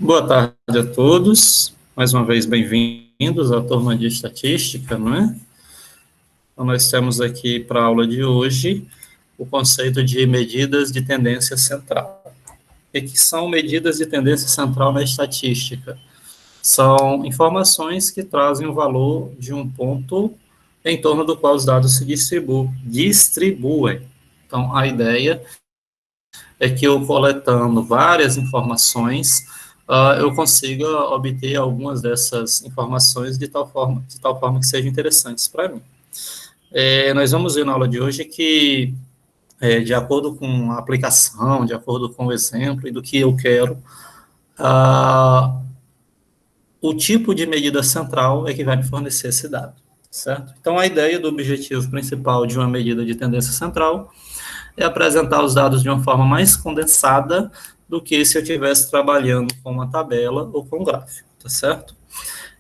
Boa tarde a todos. Mais uma vez, bem-vindos à turma de estatística, não é? Então, nós temos aqui para a aula de hoje o conceito de medidas de tendência central. O que são medidas de tendência central na estatística? São informações que trazem o valor de um ponto em torno do qual os dados se distribuem. Então, a ideia é que eu coletando várias informações, eu consiga obter algumas dessas informações de tal forma que sejam interessantes para mim. Nós vamos ver na aula de hoje que, de acordo com a aplicação, de acordo com o exemplo e do que eu quero, o tipo de medida central é que vai me fornecer esse dado, certo? Então, a ideia do objetivo principal de uma medida de tendência central é apresentar os dados de uma forma mais condensada do que se eu estivesse trabalhando com uma tabela ou com um gráfico, tá certo?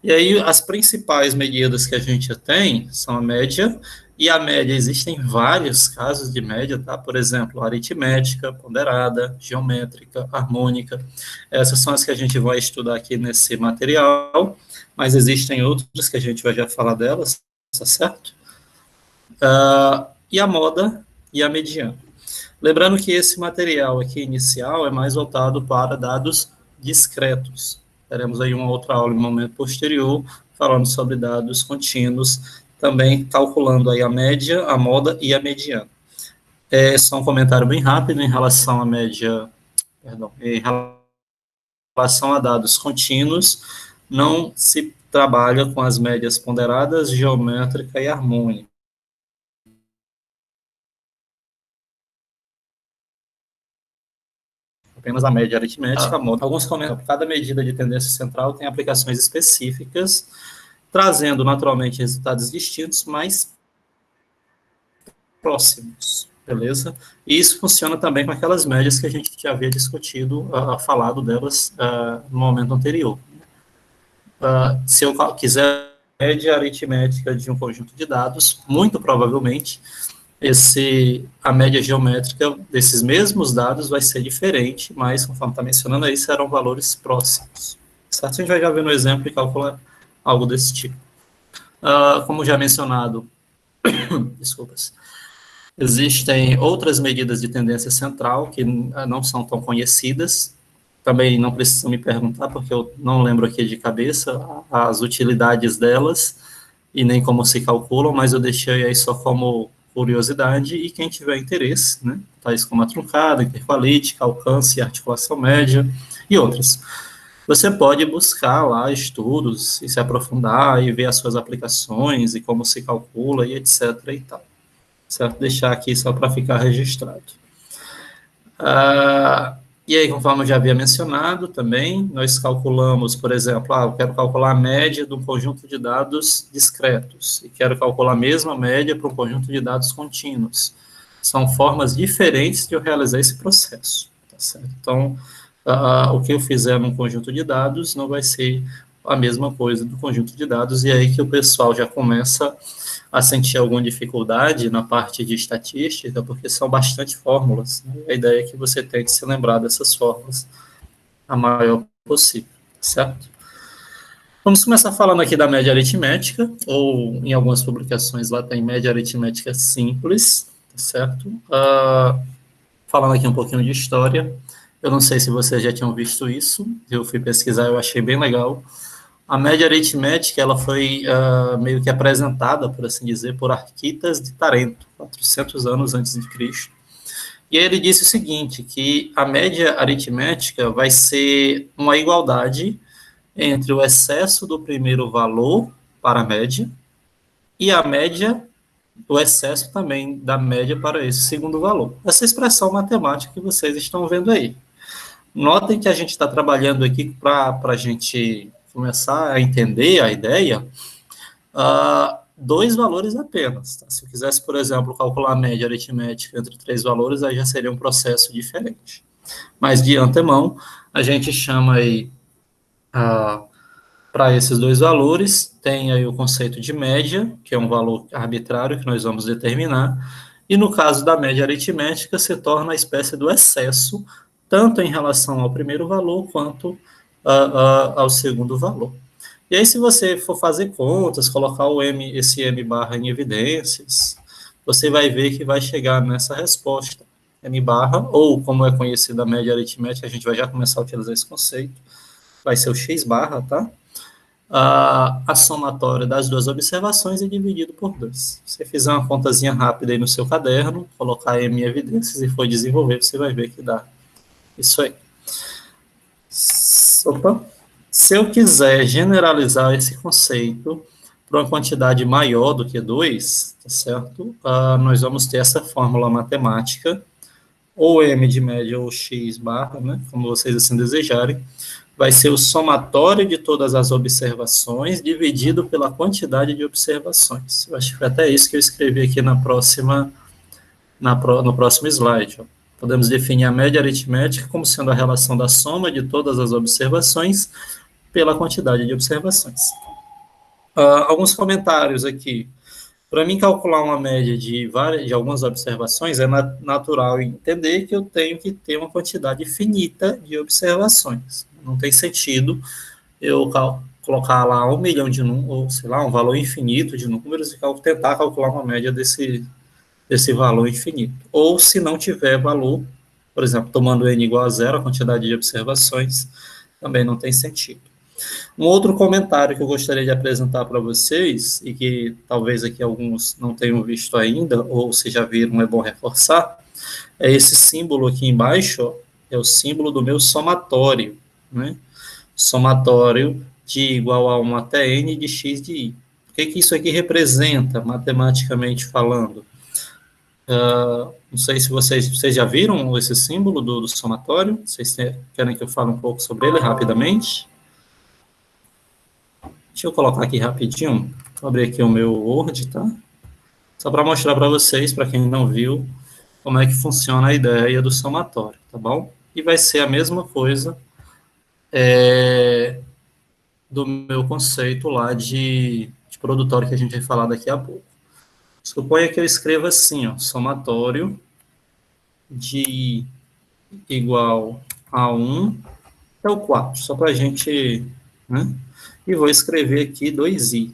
E aí, as principais medidas que a gente tem são a média, e a média, existem vários casos de média, tá? Por exemplo, aritmética, ponderada, geométrica, harmônica. Essas são as que a gente vai estudar aqui nesse material, mas existem outras que a gente vai já falar delas, tá certo? E a moda e a mediana. Lembrando que esse material aqui inicial é mais voltado para dados discretos. Teremos aí uma outra aula em um momento posterior, falando sobre dados contínuos, também calculando aí a média, a moda e a mediana. Só um comentário bem rápido em relação à média, perdão, em relação a dados contínuos, não se trabalha com as médias ponderadas, geométrica e harmônica. Apenas a média aritmética, alguns comentários. Cada medida de tendência central tem aplicações específicas, trazendo naturalmente resultados distintos, mas próximos, beleza? E isso funciona também com aquelas médias que a gente já havia discutido, falado delas no momento anterior. Se eu quiser a média aritmética de um conjunto de dados, muito provavelmente a média geométrica desses mesmos dados vai ser diferente, mas, conforme está mencionando aí, serão valores próximos. Certo? A gente vai já ver no exemplo e calcular algo desse tipo. Como já mencionado, desculpas, existem outras medidas de tendência central que não são tão conhecidas. Também não precisam me perguntar, porque eu não lembro aqui de cabeça as utilidades delas e nem como se calculam, mas eu deixei aí só como curiosidade, e quem tiver interesse, né, tais como a truncada, intervalítica, alcance, articulação média e outras. Você pode buscar lá estudos e se aprofundar e ver as suas aplicações e como se calcula e etc. e tal. Certo? Deixar aqui só para ficar registrado. E aí, conforme eu já havia mencionado também, nós calculamos, por exemplo, eu quero calcular a média de um conjunto de dados discretos e quero calcular a mesma média para um conjunto de dados contínuos. São formas diferentes de eu realizar esse processo, tá certo? Então, o que eu fizer num conjunto de dados não vai ser a mesma coisa do conjunto de dados, e aí que o pessoal já começa a sentir alguma dificuldade na parte de estatística, porque são bastante fórmulas, né? A ideia é que você tente se lembrar dessas fórmulas a maior possível, certo? Vamos começar falando aqui da média aritmética, ou em algumas publicações lá tem média aritmética simples, certo? Falando aqui um pouquinho de história, eu não sei se vocês já tinham visto isso, eu fui pesquisar, eu achei bem legal. A média aritmética ela foi meio que apresentada, por assim dizer, por Arquitas de Tarento, 400 anos antes de Cristo. E aí ele disse o seguinte, que a média aritmética vai ser uma igualdade entre o excesso do primeiro valor para a média e a média, o excesso também da média para esse segundo valor. Essa expressão matemática que vocês estão vendo aí. Notem que a gente está trabalhando aqui para a gente começar a entender a ideia, dois valores apenas. Tá? Se eu quisesse, por exemplo, calcular a média aritmética entre três valores, aí já seria um processo diferente. Mas, de antemão, a gente chama aí, para esses dois valores, tem aí o conceito de média, que é um valor arbitrário que nós vamos determinar, e no caso da média aritmética, se torna a espécie do excesso, tanto em relação ao primeiro valor, quanto ao segundo valor. E aí, se você for fazer contas, colocar esse M barra em evidências, você vai ver que vai chegar nessa resposta. M barra, ou como é conhecida a média aritmética, a gente vai já começar a utilizar esse conceito, vai ser o X barra, tá? A somatória das duas observações é dividido por 2. Se você fizer uma contazinha rápida aí no seu caderno, colocar M em evidências e for desenvolver, você vai ver que dá isso aí. Opa. Se eu quiser generalizar esse conceito para uma quantidade maior do que 2, tá certo? Nós vamos ter essa fórmula matemática, ou M de média ou X barra, né, como vocês assim desejarem, vai ser o somatório de todas as observações dividido pela quantidade de observações. Eu acho que foi até isso que eu escrevi aqui no próximo slide. Ó. Podemos definir a média aritmética como sendo a relação da soma de todas as observações pela quantidade de observações. Alguns comentários aqui. Para mim, calcular uma média de algumas observações, é natural entender que eu tenho que ter uma quantidade finita de observações. Não tem sentido eu colocar lá 1 milhão de números, ou sei lá, um valor infinito de números e tentar calcular uma média desse valor infinito. Ou se não tiver valor, por exemplo, tomando n igual a zero, a quantidade de observações, também não tem sentido. Um outro comentário que eu gostaria de apresentar para vocês, e que talvez aqui alguns não tenham visto ainda, ou se já viram, é bom reforçar, é esse símbolo aqui embaixo, ó, é o símbolo do meu somatório, né? Somatório de igual a 1 até n de x de i. O que isso aqui representa, matematicamente falando? Não sei se vocês já viram esse símbolo do somatório, vocês querem que eu fale um pouco sobre ele rapidamente? Deixa eu colocar aqui rapidinho, vou abrir aqui o meu Word, tá? Só para mostrar para vocês, para quem não viu, como é que funciona a ideia do somatório, tá bom? E vai ser a mesma coisa do meu conceito lá de produtório que a gente vai falar daqui a pouco. Suponha que eu escreva assim, ó, somatório de I igual a 1 até o 4, só para a gente, né? E vou escrever aqui 2i.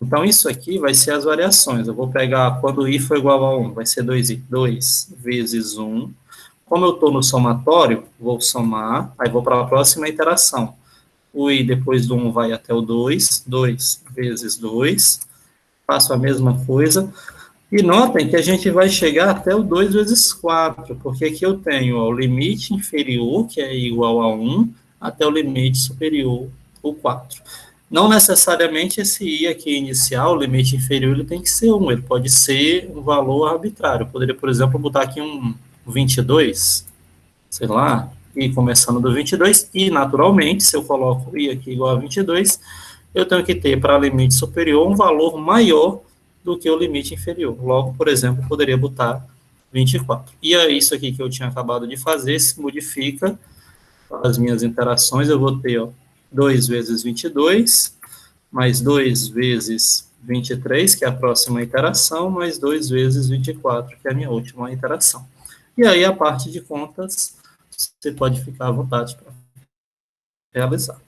Então, isso aqui vai ser as variações. Eu vou pegar, quando i for igual a 1, vai ser 2i. 2 vezes 1. Como eu estou no somatório, vou somar, aí vou para a próxima iteração. O i depois do 1 vai até o 2. 2 vezes 2. Faço a mesma coisa. E notem que a gente vai chegar até o 2 vezes 4, porque aqui eu tenho ó, o limite inferior, que é igual a 1, até o limite superior, o 4. Não necessariamente esse i aqui inicial, o limite inferior, ele tem que ser 1, ele pode ser um valor arbitrário. Eu poderia, por exemplo, botar aqui um 22, sei lá, e começando do 22, e naturalmente, se eu coloco i aqui igual a 22, eu tenho que ter para limite superior um valor maior do que o limite inferior. Logo, por exemplo, poderia botar 24. E é isso aqui que eu tinha acabado de fazer, se modifica as minhas interações, eu vou ter ó, 2 vezes 22, mais 2 vezes 23, que é a próxima iteração, mais 2 vezes 24, que é a minha última iteração. E aí, a parte de contas, você pode ficar à vontade para realizar.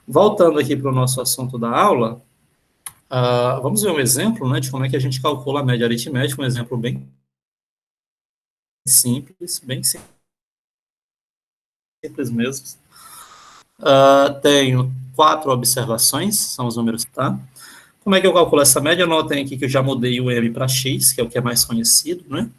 Voltando aqui para o nosso assunto da aula, vamos ver um exemplo, né, de como é que a gente calcula a média aritmética, um exemplo bem simples mesmo. Tenho 4 observações, são os números, tá? Como é que eu calculo essa média? Notem aqui que eu já mudei o M para X, que é o que é mais conhecido, né?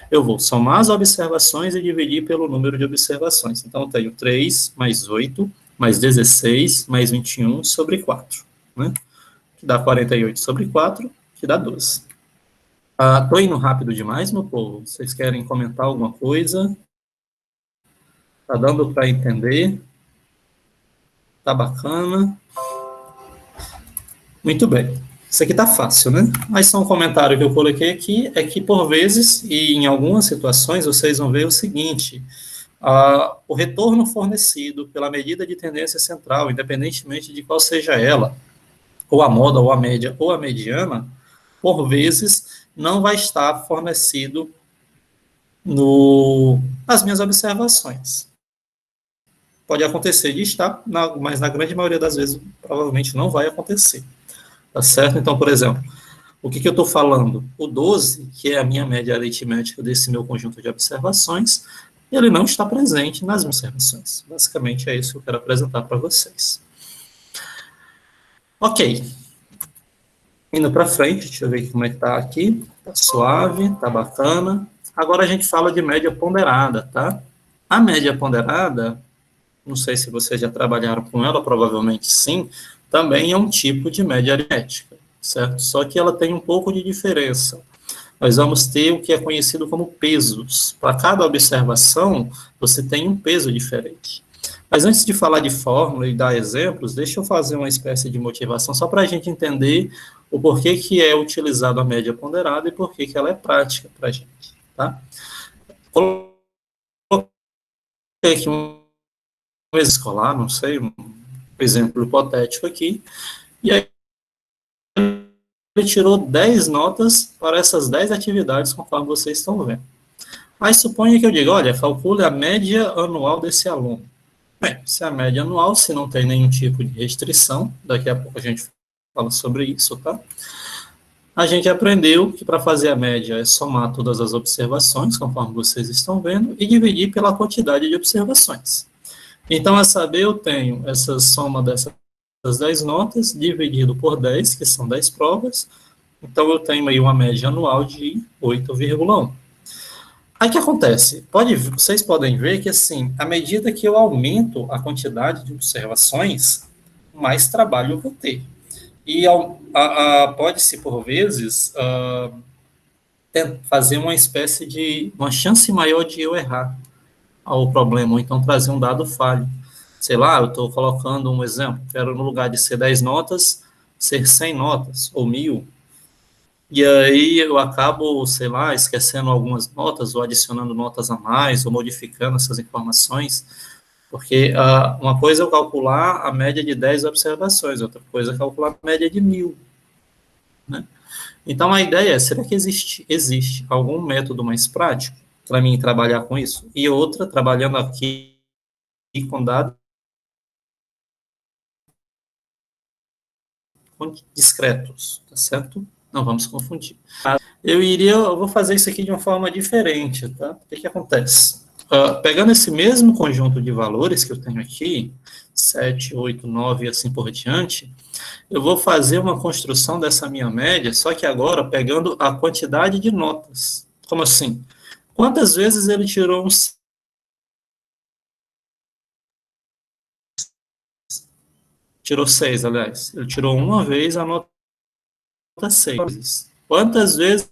Eu vou somar as observações e dividir pelo número de observações. Então, eu tenho 3 mais 8, mais 16, mais 21 sobre 4, né? Que dá 48 sobre 4, que dá 12. Tô indo rápido demais, meu povo? Vocês querem comentar alguma coisa? Tá dando para entender? Tá bacana? Muito bem. Isso aqui tá fácil, né? Mas só um comentário que eu coloquei aqui é que, por vezes, e em algumas situações, vocês vão ver o seguinte: o retorno fornecido pela medida de tendência central, independentemente de qual seja ela, ou a moda, ou a média, ou a mediana, por vezes, não vai estar fornecido nas minhas observações. Pode acontecer de estar, mas na grande maioria das vezes, provavelmente não vai acontecer. Tá certo? Então, por exemplo, o que eu estou falando? O 12, que é a minha média aritmética desse meu conjunto de observações, ele não está presente nas minhas observações. Basicamente é isso que eu quero apresentar para vocês. Ok. Indo para frente, deixa eu ver como é que está aqui. Está suave, está bacana. Agora a gente fala de média ponderada, tá? A média ponderada, não sei se vocês já trabalharam com ela, provavelmente sim, também é um tipo de média aritmética, certo? Só que ela tem um pouco de diferença. Nós vamos ter o que é conhecido como pesos. Para cada observação, você tem um peso diferente. Mas antes de falar de fórmula e dar exemplos, deixa eu fazer uma espécie de motivação só para a gente entender o porquê que é utilizado a média ponderada e porquê que ela é prática para a gente, tá? Coloquei aqui um escolar, não sei, um exemplo hipotético aqui, e aí ele tirou 10 notas para essas 10 atividades, conforme vocês estão vendo. Mas suponha que eu diga, olha, calcule a média anual desse aluno. Bem, se a média anual, se não tem nenhum tipo de restrição, daqui a pouco a gente fala sobre isso, tá? A gente aprendeu que para fazer a média é somar todas as observações, conforme vocês estão vendo, e dividir pela quantidade de observações. Então, a saber, eu tenho essa soma dessas 10 notas, dividido por 10, que são 10 provas, então eu tenho aí uma média anual de 8,1. Aí o que acontece? Vocês podem ver que, assim, à medida que eu aumento a quantidade de observações, mais trabalho eu vou ter. E pode-se, por vezes, fazer uma espécie de uma chance maior de eu errar ao problema, ou então trazer um dado falho. Sei lá, eu estou colocando um exemplo, quero no lugar de ser 10 notas, ser 100 notas, ou 1.000, e aí eu acabo, sei lá, esquecendo algumas notas, ou adicionando notas a mais, ou modificando essas informações, porque uma coisa é eu calcular a média de 10 observações, outra coisa é calcular a média de 1.000, né? Então, a ideia é, será que existe algum método mais prático para mim trabalhar com isso? E outra, trabalhando aqui com dados discretos, tá certo? Não vamos confundir. Eu vou fazer isso aqui de uma forma diferente, tá? O que acontece? Pegando esse mesmo conjunto de valores que eu tenho aqui, 7, 8, 9 e assim por diante, eu vou fazer uma construção dessa minha média, só que agora pegando a quantidade de notas. Como assim? Quantas vezes ele tirou tirou 6, aliás. Ele tirou uma vez a nota 6. Quantas vezes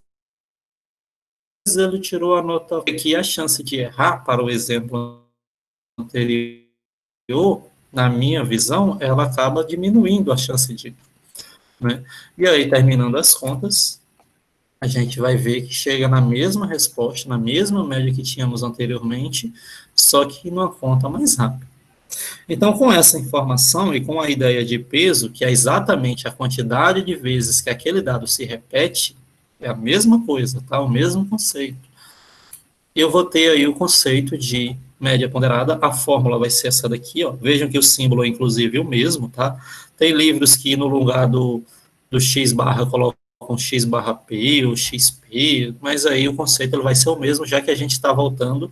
ele tirou a nota? Aqui a chance de errar, para o exemplo anterior, na minha visão, ela acaba diminuindo a chance de, né? E aí, terminando as contas, a gente vai ver que chega na mesma resposta, na mesma média que tínhamos anteriormente, só que numa conta mais rápida. Então, com essa informação e com a ideia de peso, que é exatamente a quantidade de vezes que aquele dado se repete, é a mesma coisa, tá? O mesmo conceito. Eu vou ter aí o conceito de média ponderada, a fórmula vai ser essa daqui, ó. Vejam que o símbolo é inclusive o mesmo, tá? Tem livros que no lugar do x barra colocam x barra p ou xp, mas aí o conceito ele vai ser o mesmo, já que a gente está voltando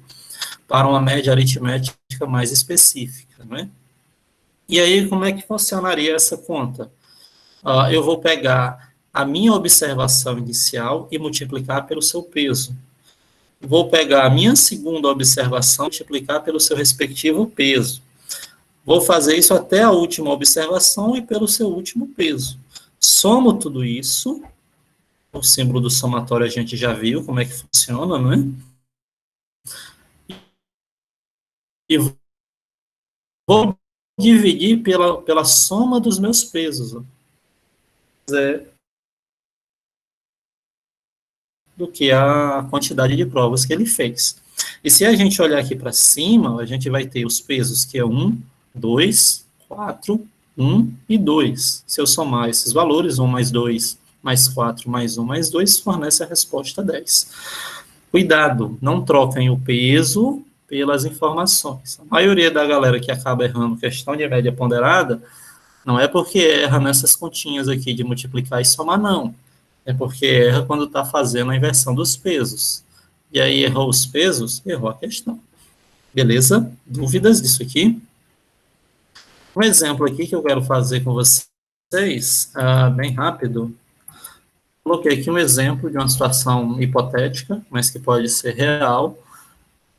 para uma média aritmética mais específica, né? E aí, como é que funcionaria essa conta? Eu vou pegar a minha observação inicial e multiplicar pelo seu peso. Vou pegar a minha segunda observação e multiplicar pelo seu respectivo peso. Vou fazer isso até a última observação e pelo seu último peso. Somo tudo isso. O símbolo do somatório a gente já viu como é que funciona, não é? E vou dividir pela soma dos meus pesos. Do que a quantidade de provas que ele fez. E se a gente olhar aqui para cima, a gente vai ter os pesos que é 1, 2, 4, 1 e 2. Se eu somar esses valores, 1 mais 2, mais 4, mais 1, mais 2, fornece a resposta 10. Cuidado, não troquem o peso pelas informações. A maioria da galera que acaba errando questão de média ponderada não é porque erra nessas continhas aqui de multiplicar e somar, não. É porque erra quando está fazendo a inversão dos pesos. E aí errou os pesos, errou a questão. Beleza? Dúvidas disso aqui? Um exemplo aqui que eu quero fazer com vocês, bem rápido. Coloquei aqui um exemplo de uma situação hipotética, mas que pode ser real,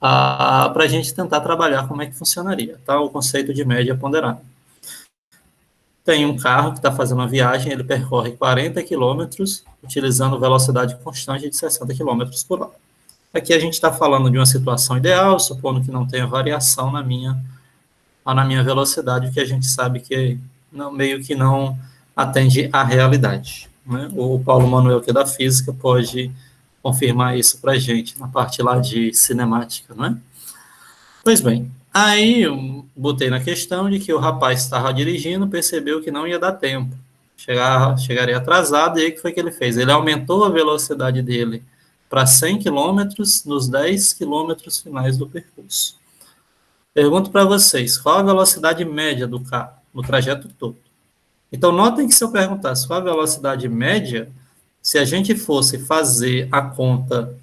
para a gente tentar trabalhar como é que funcionaria, tá? O conceito de média ponderada. Tem um carro que está fazendo uma viagem, ele percorre 40 quilômetros, utilizando velocidade constante de 60 quilômetros por hora. Aqui a gente está falando de uma situação ideal, supondo que não tenha variação na minha velocidade, que a gente sabe que meio que não atende à realidade. Né? O Paulo Manuel, que é da física, pode confirmar isso para a gente, na parte lá de cinemática, não é? Pois bem, aí eu botei na questão de que o rapaz estava dirigindo, percebeu que não ia dar tempo, chegaria atrasado, e aí o que foi que ele fez? Ele aumentou a velocidade dele para 100 quilômetros nos 10 quilômetros finais do percurso. Pergunto para vocês, qual a velocidade média do carro no trajeto todo? Então, notem que se eu perguntasse qual a velocidade média, se a gente fosse fazer a conta,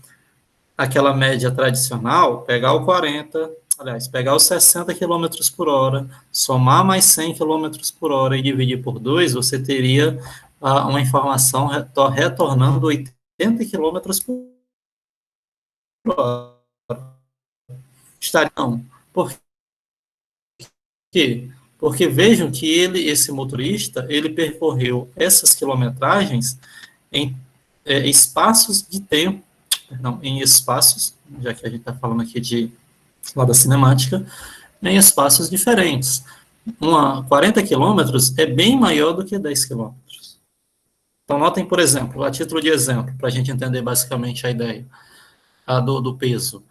aquela média tradicional, pegar o 40, aliás, pegar os 60 km por hora, somar mais 100 km por hora e dividir por 2, você teria uma informação retornando 80 km por hora. Estaria não. Por quê? Porque vejam que esse motorista, ele percorreu essas quilometragens em espaços de tempo, não, em espaços, já que a gente está falando aqui lá da cinemática, em espaços diferentes. 40 quilômetros é bem maior do que 10 quilômetros. Então, notem, por exemplo, a título de exemplo, para a gente entender basicamente a ideia do peso.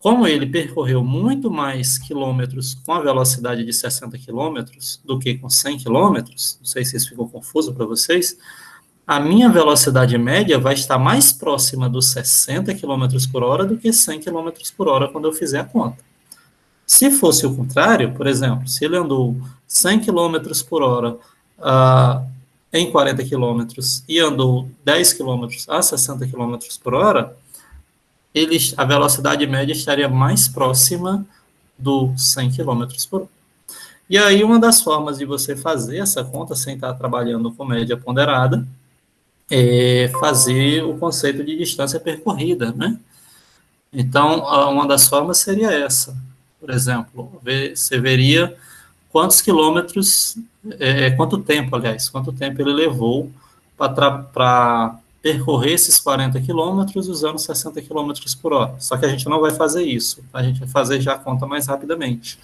Como ele percorreu muito mais quilômetros com a velocidade de 60 quilômetros do que com 100 quilômetros, não sei se isso ficou confuso para vocês, a minha velocidade média vai estar mais próxima dos 60 km por hora do que 100 km por hora quando eu fizer a conta. Se fosse o contrário, por exemplo, se ele andou 100 km por hora em 40 km e andou 10 km a 60 km por hora, a velocidade média estaria mais próxima do 100 km por hora. E aí, uma das formas de você fazer essa conta sem estar trabalhando com média ponderada é fazer o conceito de distância percorrida, né? Então, uma das formas seria essa. Por exemplo, você veria quantos quilômetros, quanto tempo ele levou para percorrer esses 40 quilômetros usando 60 quilômetros por hora. Só que a gente não vai fazer isso, a gente vai fazer já a conta mais rapidamente.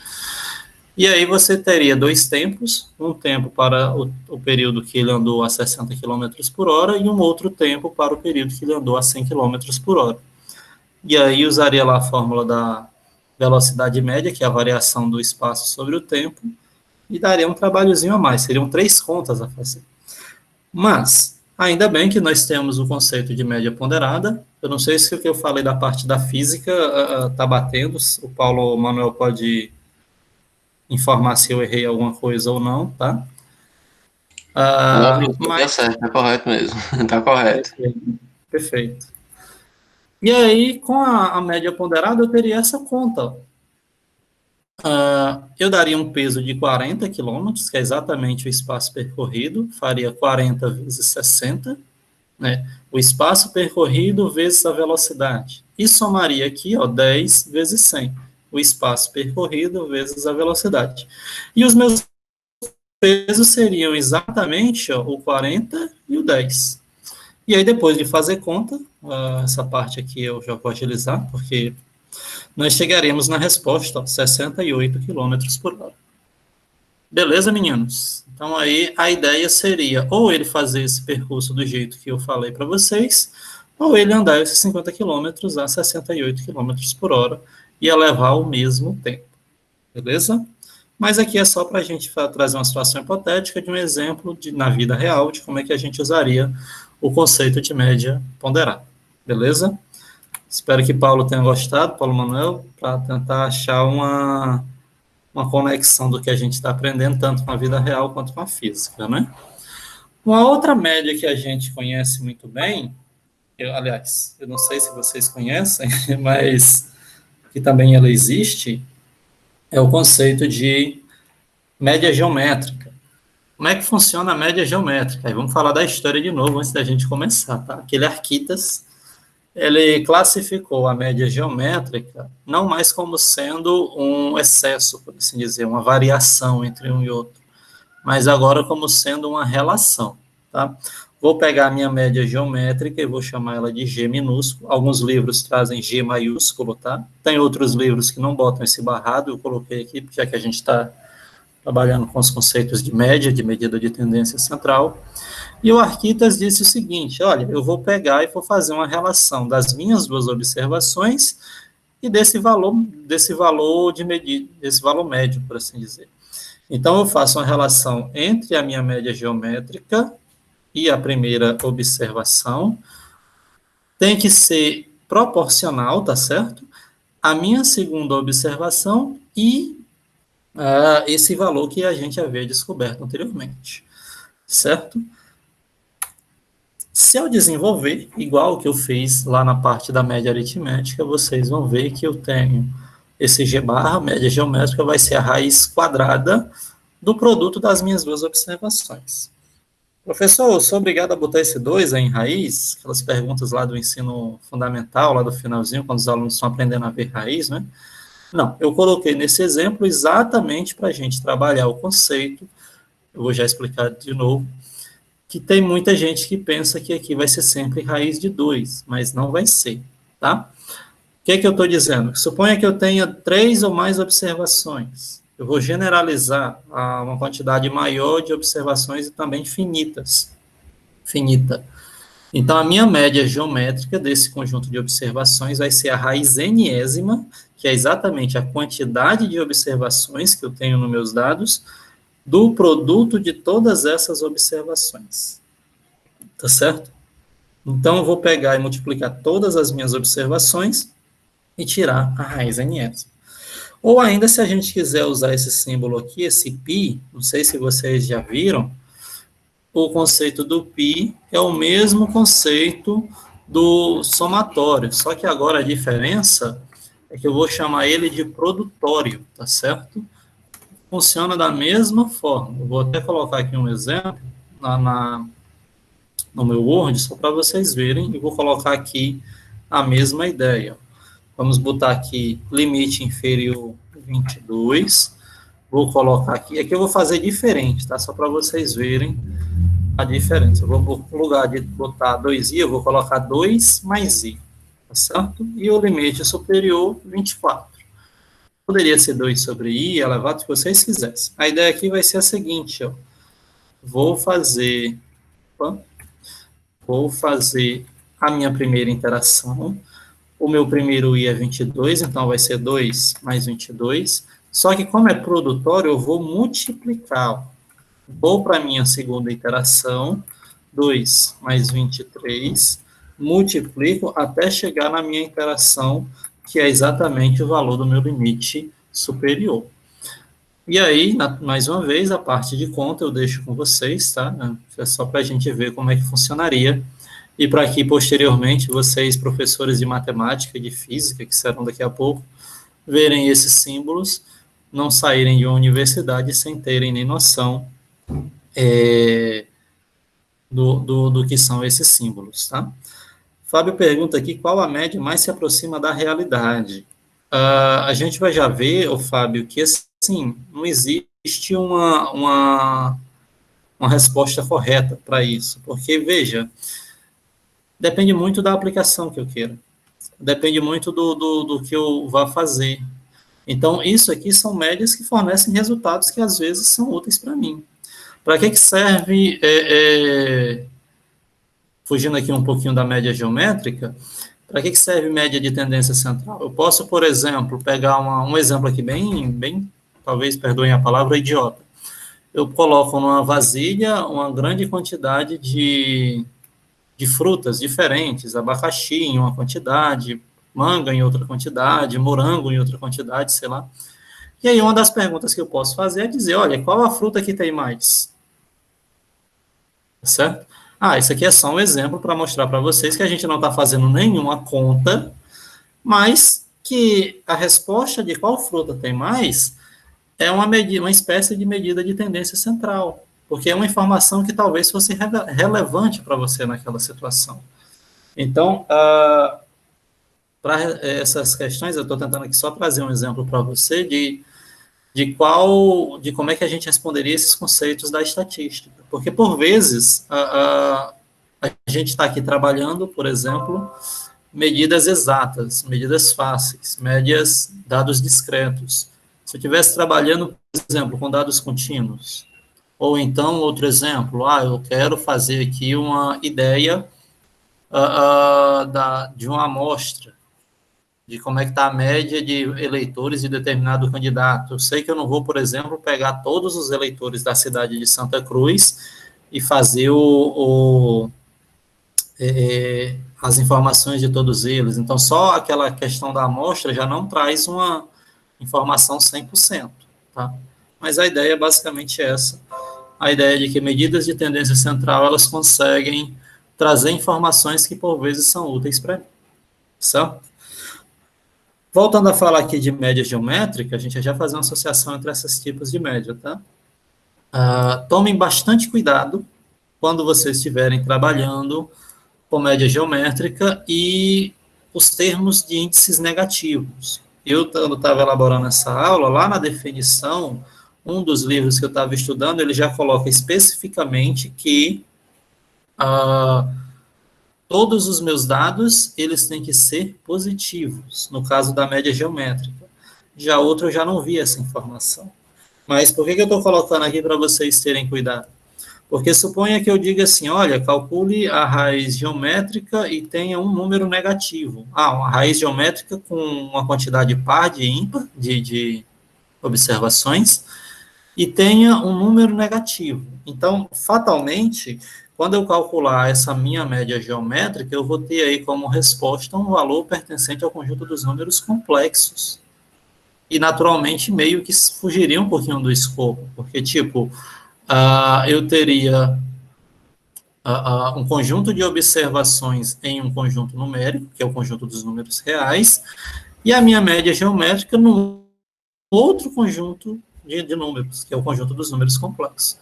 E aí você teria dois tempos, um tempo para o período que ele andou a 60 km por hora e um outro tempo para o período que ele andou a 100 km por hora. E aí usaria lá a fórmula da velocidade média, que é a variação do espaço sobre o tempo, e daria um trabalhozinho a mais, seriam 3 contas a fazer. Mas, ainda bem que nós temos o conceito de média ponderada. Eu não sei se o que eu falei da parte da física está batendo, o Paulo Manuel pode informar se eu errei alguma coisa ou não, tá? Não, tá certo, tá correto mesmo. Tá correto. Perfeito. E aí, com a média ponderada, eu teria essa conta. Eu daria um peso de 40 quilômetros, que é exatamente o espaço percorrido, faria 40 vezes 60, né? O espaço percorrido vezes a velocidade. E somaria aqui, 10 vezes 100. O espaço percorrido vezes a velocidade. E os meus pesos seriam exatamente o 40 e o 10. E aí, depois de fazer conta, essa parte aqui eu já vou agilizar, porque nós chegaremos na resposta, 68 km por hora. Beleza, meninos? Então, aí a ideia seria ou ele fazer esse percurso do jeito que eu falei para vocês, ou ele andar esses 50 km a 68 km por hora e levar o mesmo tempo. Beleza? Mas aqui é só para a gente trazer uma situação hipotética de um exemplo na vida real de como é que a gente usaria o conceito de média ponderada. Beleza? Espero que Paulo tenha gostado, Paulo Manuel, para tentar achar uma conexão do que a gente está aprendendo, tanto com a vida real quanto com a física, né? Uma outra média que a gente conhece muito bem, aliás, eu não sei se vocês conhecem, mas que também ela existe, é o conceito de média geométrica. Como é que funciona a média geométrica? Aí vamos falar da história de novo antes da gente começar, tá? Aquele Arquitas, ele classificou a média geométrica não mais como sendo um excesso, por assim dizer, uma variação entre um e outro, mas agora como sendo uma relação, tá? Vou pegar a minha média geométrica e vou chamar ela de G minúsculo. Alguns livros trazem G maiúsculo, tá? Tem outros livros que não botam esse barrado, eu coloquei aqui, já que a gente está trabalhando com os conceitos de média, de medida de tendência central. E o Arquitas disse o seguinte, olha, eu vou pegar e vou fazer uma relação das minhas duas observações e desse valor de medida, desse valor médio, por assim dizer. Então, eu faço uma relação entre a minha média geométrica e a primeira observação. Tem que ser proporcional, tá certo? A minha segunda observação e esse valor que a gente havia descoberto anteriormente, certo? Se eu desenvolver, igual o que eu fiz lá na parte da média aritmética, vocês vão ver que eu tenho esse G barra, média geométrica, vai ser a raiz quadrada do produto das minhas duas observações. Professor, eu sou obrigado a botar esse 2 em raiz? Aquelas perguntas lá do ensino fundamental, lá do finalzinho, quando os alunos estão aprendendo a ver raiz, né? Não, eu coloquei nesse exemplo exatamente para a gente trabalhar o conceito, eu vou já explicar de novo, que tem muita gente que pensa que aqui vai ser sempre raiz de 2, mas não vai ser, tá? O que é que eu estou dizendo? Suponha que eu tenha 3 ou mais observações. Eu vou generalizar a uma quantidade maior de observações e também finita. Então, a minha média geométrica desse conjunto de observações vai ser a raiz enésima, que é exatamente a quantidade de observações que eu tenho nos meus dados, do produto de todas essas observações. Tá certo? Então, eu vou pegar e multiplicar todas as minhas observações e tirar a raiz enésima. Ou ainda, se a gente quiser usar esse símbolo aqui, esse π, não sei se vocês já viram, o conceito do π é o mesmo conceito do somatório, só que agora a diferença é que eu vou chamar ele de produtório, tá certo? Funciona da mesma forma. Eu vou até colocar aqui um exemplo no meu Word, só para vocês verem, e vou colocar aqui a mesma ideia. Vamos botar aqui limite inferior 22, vou colocar aqui eu vou fazer diferente, tá? Só para vocês verem a diferença. Eu vou, no lugar de botar 2i, eu vou colocar 2 mais i, tá certo? E o limite superior, 24. Poderia ser 2 sobre i elevado, se vocês quisessem. A ideia aqui vai ser a seguinte, ó. Vou fazer a minha primeira interação. O meu primeiro i é 22, então vai ser 2 mais 22. Só que como é produtório, eu vou multiplicar. Vou para a minha segunda iteração, 2 mais 23, multiplico até chegar na minha iteração, que é exatamente o valor do meu limite superior. E aí, mais uma vez, a parte de conta eu deixo com vocês, tá? É só para a gente ver como é que funcionaria. E para que, posteriormente, vocês, professores de matemática e de física, que serão daqui a pouco, verem esses símbolos, não saírem de uma universidade sem terem nem noção do que são esses símbolos, tá? Fábio pergunta aqui qual a média mais se aproxima da realidade. A gente vai já ver, Fábio, que assim, não existe uma resposta correta para isso, porque, veja, depende muito da aplicação que eu queira, depende muito do que eu vá fazer. Então, isso aqui são médias que fornecem resultados que, às vezes, são úteis para mim. Para que serve, fugindo aqui um pouquinho da média geométrica, para que serve média de tendência central? Eu posso, por exemplo, pegar um exemplo aqui bem, talvez perdoem a palavra, idiota. Eu coloco numa vasilha uma grande quantidade de frutas diferentes, abacaxi em uma quantidade, manga em outra quantidade, morango em outra quantidade, sei lá. E aí uma das perguntas que eu posso fazer é dizer, olha, qual a fruta que tem mais? Certo? Isso aqui é só um exemplo para mostrar para vocês que a gente não está fazendo nenhuma conta, mas que a resposta de qual fruta tem mais é uma espécie de medida de tendência central, porque é uma informação que talvez fosse relevante para você naquela situação. Então, para essas questões, eu estou tentando aqui só trazer um exemplo para você de como é que a gente responderia esses conceitos da estatística. Porque, por vezes, a gente está aqui trabalhando, por exemplo, medidas exatas, medidas fáceis, médias, dados discretos. Se eu estivesse trabalhando, por exemplo, com dados contínuos, ou então, outro exemplo, eu quero fazer aqui uma ideia de uma amostra, de como é que está a média de eleitores de determinado candidato. Eu sei que eu não vou, por exemplo, pegar todos os eleitores da cidade de Santa Cruz e fazer as informações de todos eles. Então, só aquela questão da amostra já não traz uma informação 100%, tá? Mas a ideia é basicamente essa. A ideia de que medidas de tendência central, elas conseguem trazer informações que, por vezes, são úteis para mim, certo? Voltando a falar aqui de média geométrica, a gente vai já fazer uma associação entre esses tipos de média, tá? Tomem bastante cuidado quando vocês estiverem trabalhando com média geométrica e os termos de índices negativos. Eu, quando estava elaborando essa aula, lá na definição, um dos livros que eu estava estudando, ele já coloca especificamente que todos os meus dados, eles têm que ser positivos, no caso da média geométrica. Já outro, eu já não vi essa informação. Mas por que eu estou colocando aqui para vocês terem cuidado? Porque suponha que eu diga assim, olha, calcule a raiz geométrica e tenha um número negativo. Uma raiz geométrica com uma quantidade par de ímpar de observações e tenha um número negativo. Então, fatalmente, quando eu calcular essa minha média geométrica, eu vou ter aí como resposta um valor pertencente ao conjunto dos números complexos. E, naturalmente, meio que fugiria um pouquinho do escopo, porque, tipo, eu teria um conjunto de observações em um conjunto numérico, que é o conjunto dos números reais, e a minha média geométrica num outro conjunto de números, que é o conjunto dos números complexos.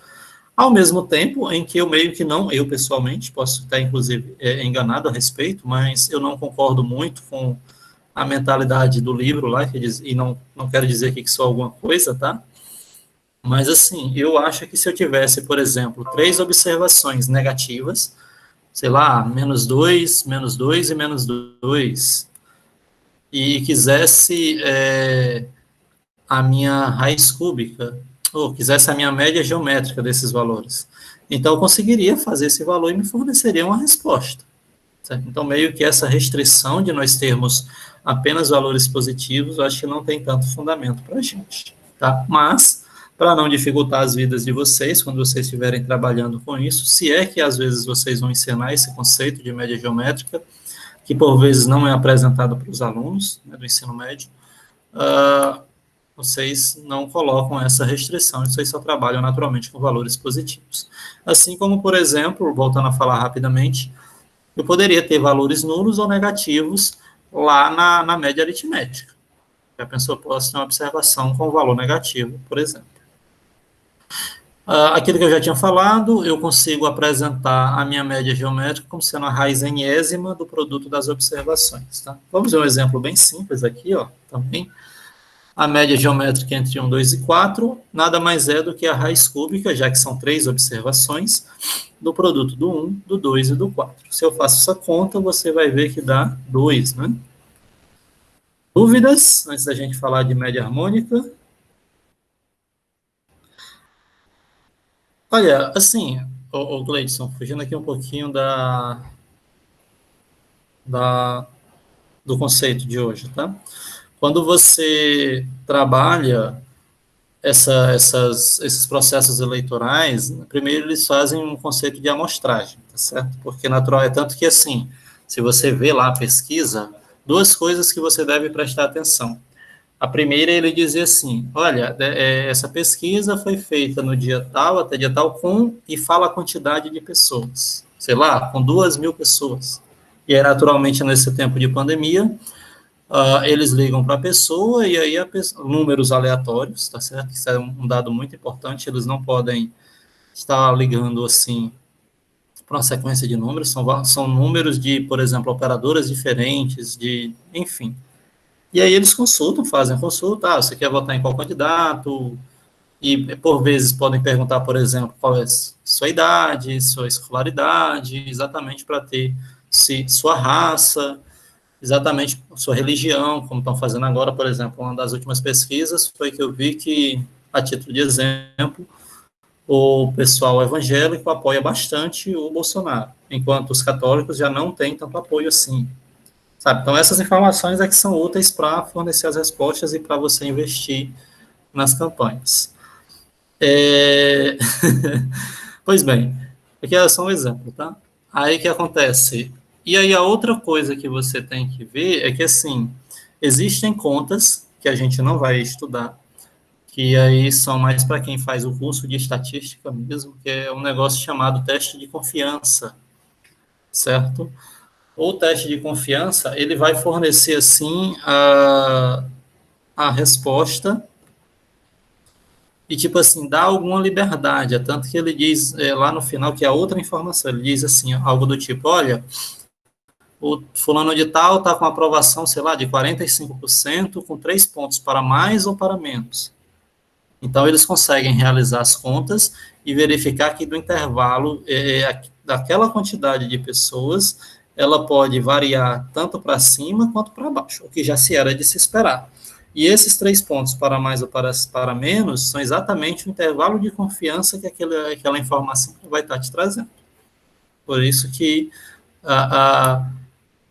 Ao mesmo tempo em que eu meio que não, eu pessoalmente, posso estar inclusive enganado a respeito, mas eu não concordo muito com a mentalidade do livro lá, que diz, e não quero dizer aqui que sou alguma coisa, tá? Mas assim, eu acho que se eu tivesse, por exemplo, 3 observações negativas, sei lá, -2, -2 e -2, e quisesse a minha raiz cúbica, ou quisesse a minha média geométrica desses valores. Então, eu conseguiria fazer esse valor e me forneceria uma resposta. Certo? Então, meio que essa restrição de nós termos apenas valores positivos, eu acho que não tem tanto fundamento para a gente. Tá? Mas, para não dificultar as vidas de vocês, quando vocês estiverem trabalhando com isso, se é que às vezes vocês vão ensinar esse conceito de média geométrica, que por vezes não é apresentado para os alunos, né, do ensino médio, vocês não colocam essa restrição, vocês só trabalham naturalmente com valores positivos. Assim como, por exemplo, voltando a falar rapidamente, eu poderia ter valores nulos ou negativos lá na média aritmética. A pessoa pode ter uma observação com valor negativo, por exemplo. Aquilo que eu já tinha falado, eu consigo apresentar a minha média geométrica como sendo a raiz enésima do produto das observações. Tá? Vamos ver um exemplo bem simples aqui, também. A média geométrica entre 1, 2 e 4 nada mais é do que a raiz cúbica, já que são 3 observações, do produto do 1, do 2 e do 4. Se eu faço essa conta, você vai ver que dá 2, né? Dúvidas, antes da gente falar de média harmônica? Olha, assim, o Gleidson, fugindo aqui um pouquinho do conceito de hoje, tá? Quando você trabalha esses processos eleitorais, primeiro eles fazem um conceito de amostragem, tá certo? Porque natural é tanto que, assim, se você vê lá a pesquisa, duas coisas que você deve prestar atenção. A primeira, ele dizia assim, olha, essa pesquisa foi feita no dia tal, até dia tal, e fala a quantidade de pessoas, sei lá, com 2.000 pessoas. E aí, naturalmente, nesse tempo de pandemia, eles ligam para a pessoa, e aí números aleatórios, tá certo? Isso é um dado muito importante, eles não podem estar ligando, assim, para uma sequência de números, são números de, por exemplo, operadoras diferentes, enfim. E aí eles fazem consulta, você quer votar em qual candidato, e por vezes podem perguntar, por exemplo, qual é a sua idade, sua escolaridade, exatamente para ter sua raça, exatamente sua religião, como estão fazendo agora, por exemplo, uma das últimas pesquisas foi que eu vi que, a título de exemplo, o pessoal evangélico apoia bastante o Bolsonaro, enquanto os católicos já não têm tanto apoio assim, sabe? Então, essas informações é que são úteis para fornecer as respostas e para você investir nas campanhas. Pois bem, aqui é só um exemplo, tá? Aí o que acontece? E aí a outra coisa que você tem que ver é que, assim, existem contas que a gente não vai estudar, que aí são mais para quem faz o curso de estatística mesmo, que é um negócio chamado teste de confiança, certo? O teste de confiança, ele vai fornecer, assim, a resposta e, tipo assim, dá alguma liberdade, é tanto que ele diz lá no final, que é outra informação, ele diz assim, algo do tipo, olha, o fulano de tal está com aprovação, sei lá, de 45%, com 3 pontos para mais ou para menos. Então, eles conseguem realizar as contas e verificar que do intervalo, daquela quantidade de pessoas, ela pode variar tanto para cima quanto para baixo, o que já se era de se esperar. E esses 3 pontos para mais ou para menos são exatamente o intervalo de confiança que aquela informação vai estar te trazendo. Por isso que a,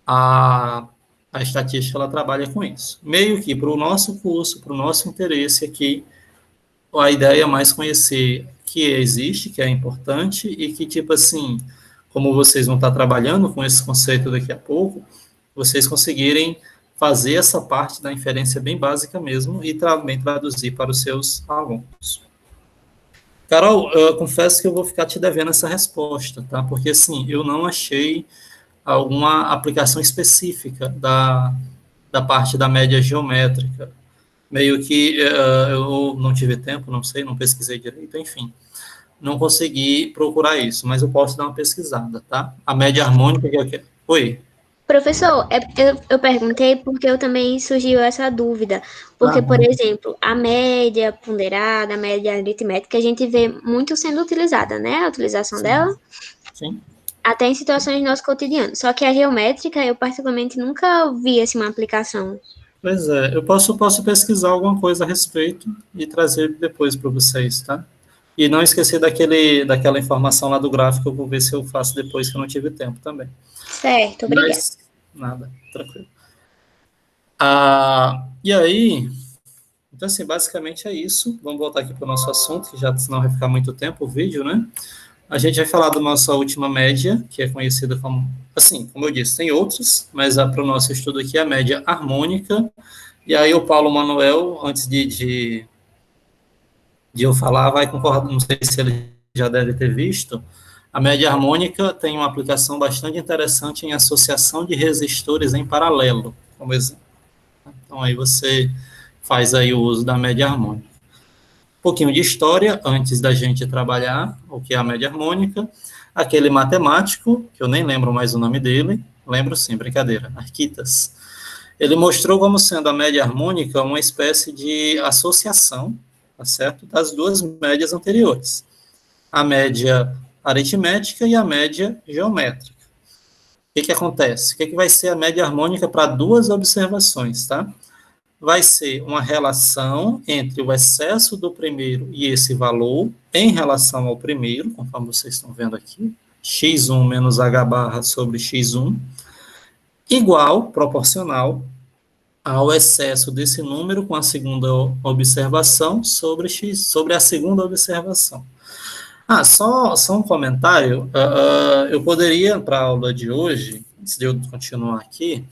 a, a estatística ela trabalha com isso. Meio que para o nosso curso, para o nosso interesse aqui, a ideia é mais conhecer que existe, que é importante, e que, tipo assim, como vocês vão estar trabalhando com esse conceito daqui a pouco, vocês conseguirem fazer essa parte da inferência bem básica mesmo e também traduzir para os seus alunos. Carol, eu confesso que eu vou ficar te devendo essa resposta, tá? Porque, assim, eu não achei alguma aplicação específica da parte da média geométrica. Meio que eu não tive tempo, não sei, não pesquisei direito, enfim. Não consegui procurar isso, mas eu posso dar uma pesquisada, tá? A média harmônica que eu quero. Oi? Professor, eu perguntei porque eu também surgiu essa dúvida. Porque, por Aham, exemplo, a média ponderada, a média aritmética, a gente vê muito sendo utilizada, né? A utilização sim, dela, sim. até em situações do nosso cotidiano. Só que a geométrica, eu particularmente nunca vi assim, uma aplicação. Pois é, eu posso pesquisar alguma coisa a respeito e trazer depois para vocês, tá? E não esquecer daquela informação lá do gráfico, eu vou ver se eu faço depois, que eu não tive tempo também. Certo, obrigada. Mas, nada, tranquilo. E aí, então, assim, basicamente é isso. Vamos voltar aqui para o nosso assunto, que já senão vai ficar muito tempo o vídeo, né? A gente vai falar da nossa última média, que é conhecida como, assim, como eu disse, tem outros, mas para o nosso estudo aqui é a média harmônica. E aí o Paulo Manuel, antes de eu falar, vai concordar, não sei se ele já deve ter visto, a média harmônica tem uma aplicação bastante interessante em associação de resistores em paralelo, como exemplo. Então aí você faz aí o uso da média harmônica. Um pouquinho de história, antes da gente trabalhar o que é a média harmônica. Aquele matemático, que eu nem lembro mais o nome dele, lembro sim, brincadeira, Arquitas. Ele mostrou como sendo a média harmônica uma espécie de associação, tá certo, das duas médias anteriores, a média aritmética e a média geométrica. O que acontece? O que vai ser a média harmônica para duas observações, tá? Vai ser uma relação entre o excesso do primeiro e esse valor em relação ao primeiro, conforme vocês estão vendo aqui, x1 menos h barra sobre x1, igual, proporcional, ao excesso desse número com a segunda observação sobre x, sobre a segunda observação. Só um comentário, eu poderia, para a aula de hoje, antes de eu continuar aqui,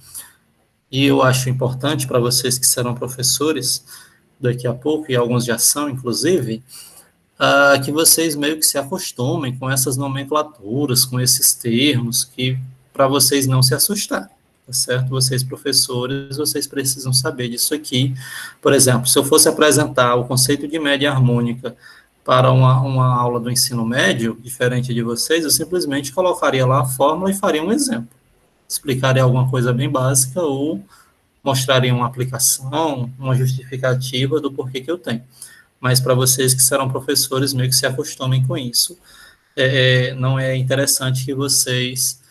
e eu acho importante para vocês que serão professores daqui a pouco, e alguns já são, inclusive, que vocês meio que se acostumem com essas nomenclaturas, com esses termos, que para vocês não se assustarem, tá certo? Vocês, professores, vocês precisam saber disso aqui. Por exemplo, se eu fosse apresentar o conceito de média harmônica para uma aula do ensino médio, diferente de vocês, eu simplesmente colocaria lá a fórmula e faria um exemplo. Explicaria alguma coisa bem básica ou mostraria uma aplicação, uma justificativa do porquê que eu tenho. Mas para vocês que serão professores, meio que se acostumem com isso. Não é interessante que vocês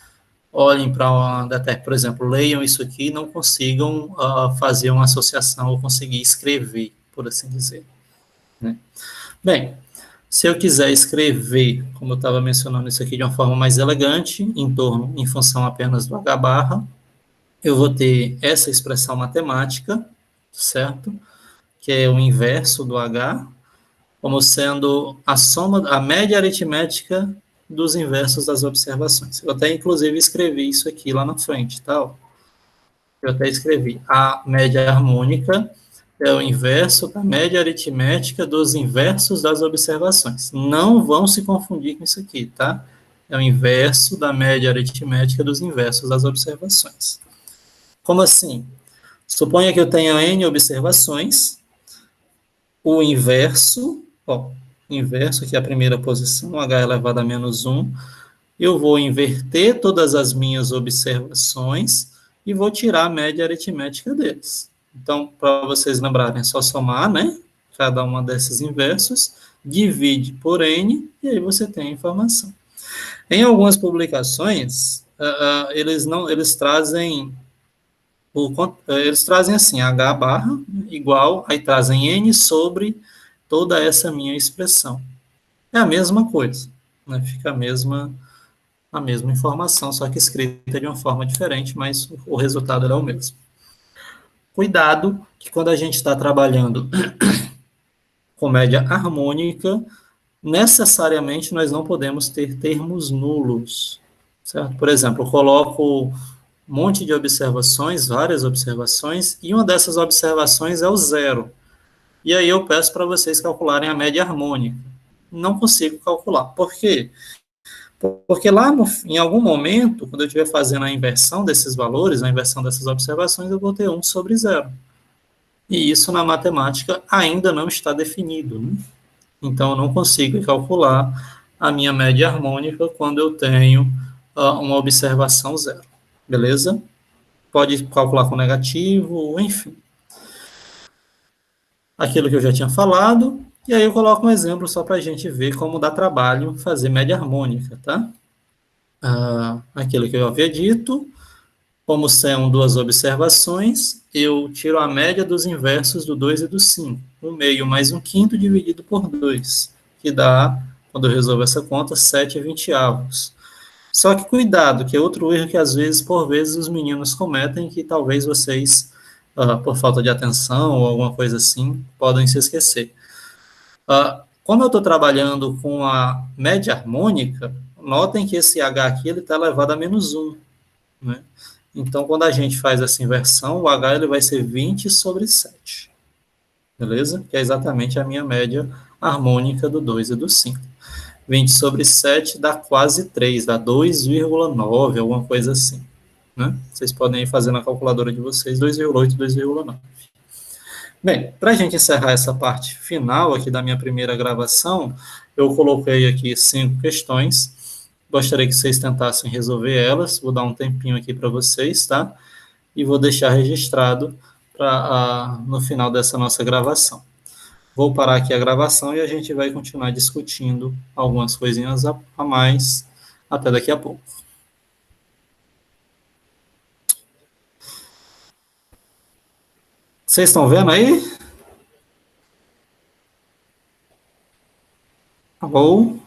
olhem para, por exemplo, leiam isso aqui e não consigam fazer uma associação ou conseguir escrever, por assim dizer. Né? Bem, se eu quiser escrever, como eu estava mencionando isso aqui, de uma forma mais elegante, em função apenas do H barra, eu vou ter essa expressão matemática, certo? Que é o inverso do H, como sendo a média aritmética dos inversos das observações. Eu até, inclusive, escrevi isso aqui lá na frente, tá? Eu até escrevi. A média harmônica é o inverso da média aritmética dos inversos das observações. Não vão se confundir com isso aqui, tá? É o inverso da média aritmética dos inversos das observações. Como assim? Suponha que eu tenha N observações, o inverso, inverso, que é a primeira posição, h elevado a menos 1, eu vou inverter todas as minhas observações e vou tirar a média aritmética deles. Então, para vocês lembrarem, é só somar, né? Cada uma desses inversos, divide por N, e aí você tem a informação. Em algumas publicações, eles trazem assim, H barra igual, aí trazem N sobre toda essa minha expressão. É a mesma coisa, né? Fica a mesma informação, só que escrita de uma forma diferente, mas o resultado é o mesmo. Cuidado que quando a gente está trabalhando com média harmônica, necessariamente nós não podemos ter termos nulos, certo? Por exemplo, eu coloco um monte de observações, várias observações, e uma dessas observações é o zero. E aí eu peço para vocês calcularem a média harmônica. Não consigo calcular. Por quê? Porque lá, em algum momento, quando eu estiver fazendo a inversão desses valores, a inversão dessas observações, eu vou ter 1 sobre 0. E isso, na matemática, ainda não está definido. Né? Então, eu não consigo calcular a minha média harmônica quando eu tenho uma observação 0. Beleza? Pode calcular com negativo, enfim. Aquilo que eu já tinha falado, e aí eu coloco um exemplo só para a gente ver como dá trabalho fazer média harmônica, tá? Aquilo que eu havia dito, como são duas observações, eu tiro a média dos inversos do 2 e do 5, 1/2 mais 1/5 dividido por 2, que dá, quando eu resolvo essa conta, 7/20. Só que cuidado, que é outro erro que às vezes, por vezes, os meninos cometem, que talvez vocês, por falta de atenção ou alguma coisa assim, podem se esquecer. Como eu estou trabalhando com a média harmônica, notem que esse H aqui está elevado a menos 1. Né? Então, quando a gente faz essa inversão, o H ele vai ser 20 sobre 7. Beleza? Que é exatamente a minha média harmônica do 2 e do 5. 20 sobre 7 dá quase 3, dá 2,9, alguma coisa assim. Né? Vocês podem ir fazendo a calculadora de vocês, 2,8, 2,9. Bem, para a gente encerrar essa parte final aqui da minha primeira gravação, eu coloquei aqui 5 questões. Gostaria que vocês tentassem resolver elas. Vou dar um tempinho aqui para vocês, tá? E vou deixar registrado no final dessa nossa gravação. Vou parar aqui a gravação e a gente vai continuar discutindo algumas coisinhas a mais. Até daqui a pouco. Vocês estão vendo aí? Alô?